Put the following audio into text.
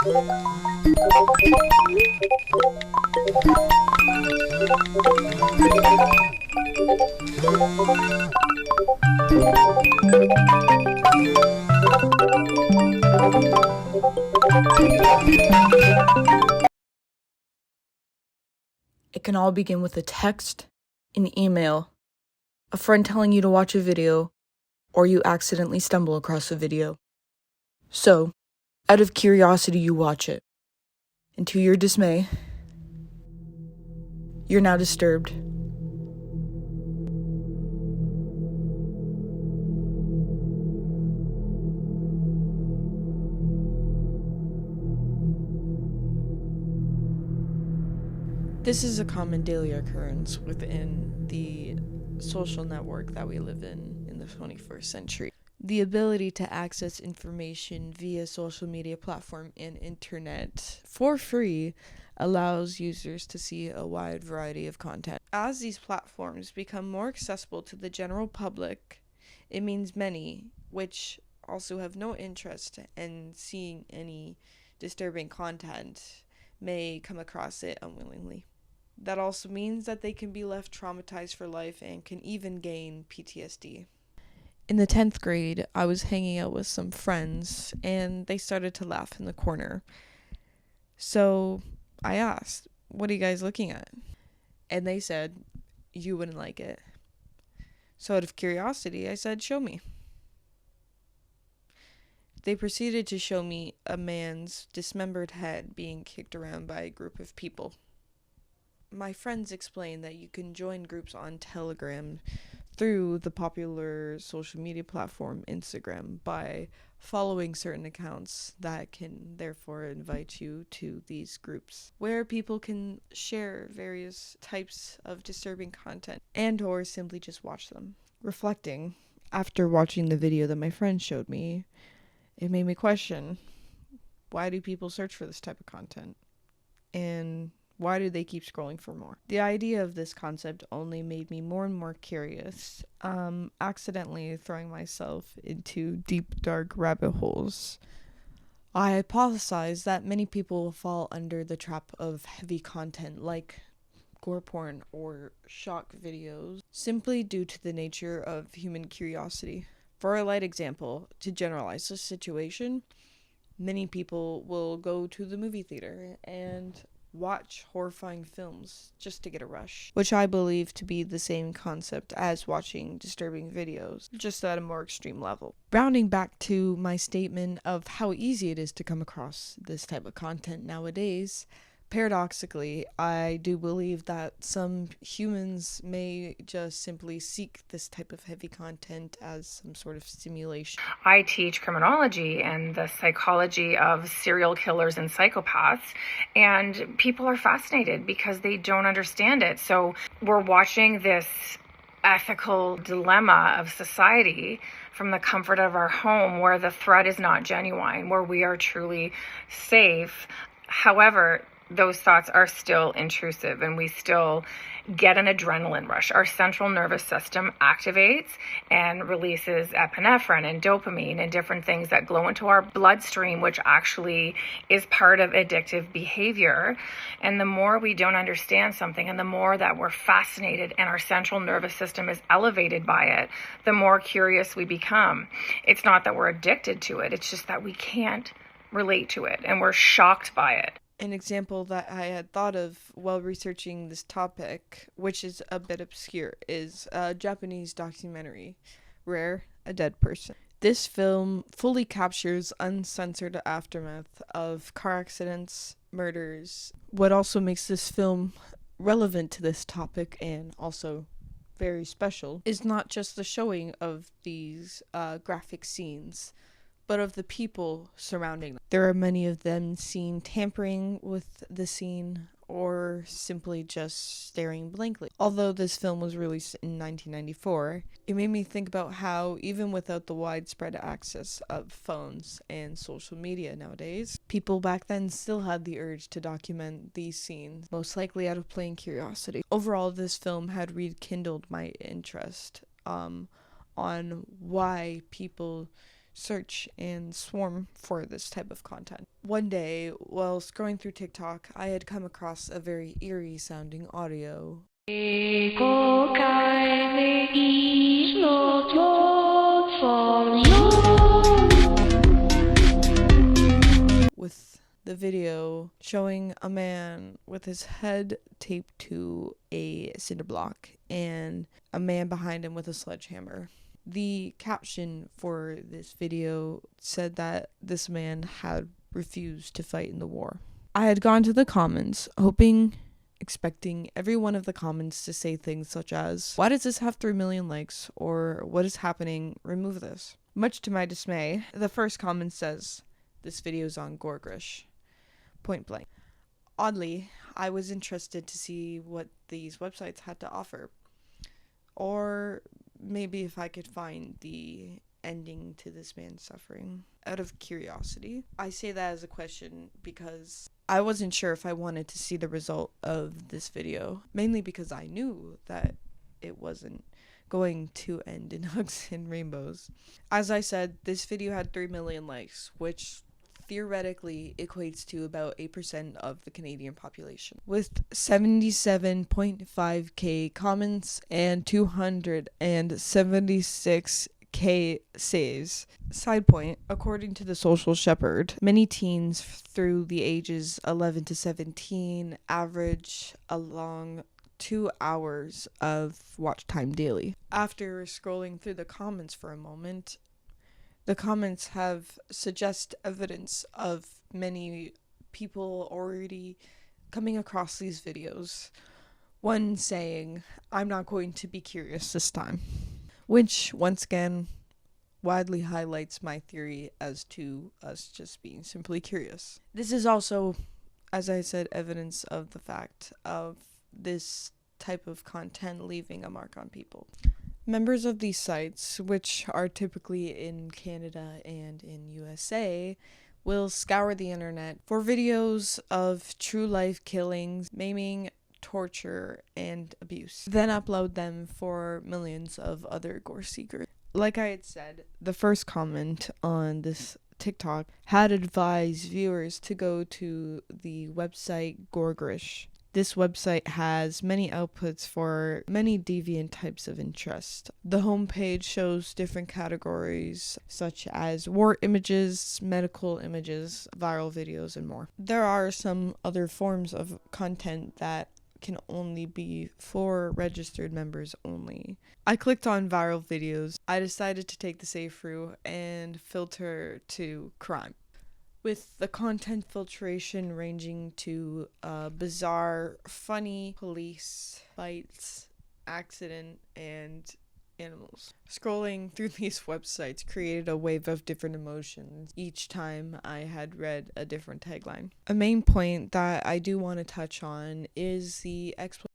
It can all begin with a text, an email, a friend telling you to watch a video, or you accidentally stumble across a video. So, out of curiosity, you watch it. And to your dismay, you're now disturbed. This is a common daily occurrence within the social network that we live in the 21st century. The ability to access information via social media platform and internet for free allows users to see a wide variety of content. As these platforms become more accessible to the general public, it means many, which also have no interest in seeing any disturbing content, may come across it unwillingly. That also means that they can be left traumatized for life and can even gain PTSD. In the 10th grade, I was hanging out with some friends, and they started to laugh in the corner. So I asked, "What are you guys looking at?" And they said, "You wouldn't like it." So out of curiosity, I said, "Show me." They proceeded to show me a man's dismembered head being kicked around by a group of people. My friends explained that you can join groups on Telegram through the popular social media platform Instagram by following certain accounts that can therefore invite you to these groups where people can share various types of disturbing content and or simply just watch them. Reflecting, after watching the video that my friend showed me, it made me question, why do people search for this type of content? And why do they keep scrolling for more? The idea of this concept only made me more and more curious, accidentally throwing myself into deep, dark rabbit holes. I hypothesized that many people will fall under the trap of heavy content like gore porn or shock videos, simply due to the nature of human curiosity. For a light example, to generalize this situation, many people will go to the movie theater and watch horrifying films just to get a rush, which I believe to be the same concept as watching disturbing videos, just at a more extreme level. Rounding back to my statement of how easy it is to come across this type of content nowadays, paradoxically, I do believe that some humans may just simply seek this type of heavy content as some sort of stimulation. I teach criminology and the psychology of serial killers and psychopaths, and people are fascinated because they don't understand it. So we're watching this ethical dilemma of society from the comfort of our home, where the threat is not genuine, where we are truly safe. However, those thoughts are still intrusive and we still get an adrenaline rush. Our central nervous system activates and releases epinephrine and dopamine and different things that glow into our bloodstream, which actually is part of addictive behavior. And the more we don't understand something and the more that we're fascinated and our central nervous system is elevated by it, the more curious we become. It's not that we're addicted to it, it's just that we can't relate to it and we're shocked by it. An example that I had thought of while researching this topic, which is a bit obscure, is a Japanese documentary, Rare, a Dead Person. This film fully captures uncensored aftermath of car accidents, murders. What also makes this film relevant to this topic and also very special is not just the showing of these graphic scenes, but of the people surrounding them. There are many of them seen tampering with the scene or simply just staring blankly. Although this film was released in 1994, it made me think about how even without the widespread access of phones and social media nowadays, people back then still had the urge to document these scenes, most likely out of plain curiosity. Overall, this film had rekindled my interest on why people search and swarm for this type of content. One day, while scrolling through TikTok, I had come across a very eerie sounding audio. With the video showing a man with his head taped to a cinder block and a man behind him with a sledgehammer. The caption for this video said that this man had refused to fight in the war. I had gone to the comments, expecting every one of the comments to say things such as, "Why does this have 3 million likes?" or "What is happening? Remove this." Much to my dismay, the first comment says, "This video's on Gore." Point blank. Oddly, I was interested to see what these websites had to offer. Or maybe if I could find the ending to this man's suffering out of curiosity. I say that as a question because I wasn't sure if I wanted to see the result of this video, mainly because I knew that it wasn't going to end in hugs and rainbows. As I said, this video had 3 million likes, which theoretically equates to about 8% of the Canadian population, with 77.5k comments and 276k saves. Side point, according to the Social Shepherd, many teens through the ages 11 to 17 average along 2 hours of watch time daily. After scrolling through the comments for a moment, the comments have suggest evidence of many people already coming across these videos. One saying, "I'm not going to be curious this time," which, once again, widely highlights my theory as to us just being simply curious. This is also, as I said, evidence of the fact of this type of content leaving a mark on people. Members of these sites, which are typically in Canada and in USA, will scour the internet for videos of true life killings, maiming, torture, and abuse, then upload them for millions of other gore seekers. Like I had said, the first comment on this TikTok had advised viewers to go to the website Gore. This website has many outputs for many deviant types of interest. The homepage shows different categories such as war images, medical images, viral videos, and more. There are some other forms of content that can only be for registered members only. I clicked on viral videos. I decided to take the safe route and filter to crime, with the content filtration ranging to bizarre, funny, police, fights, accident, and animals. Scrolling through these websites created a wave of different emotions each time I had read a different tagline. A main point that I do want to touch on is the explanation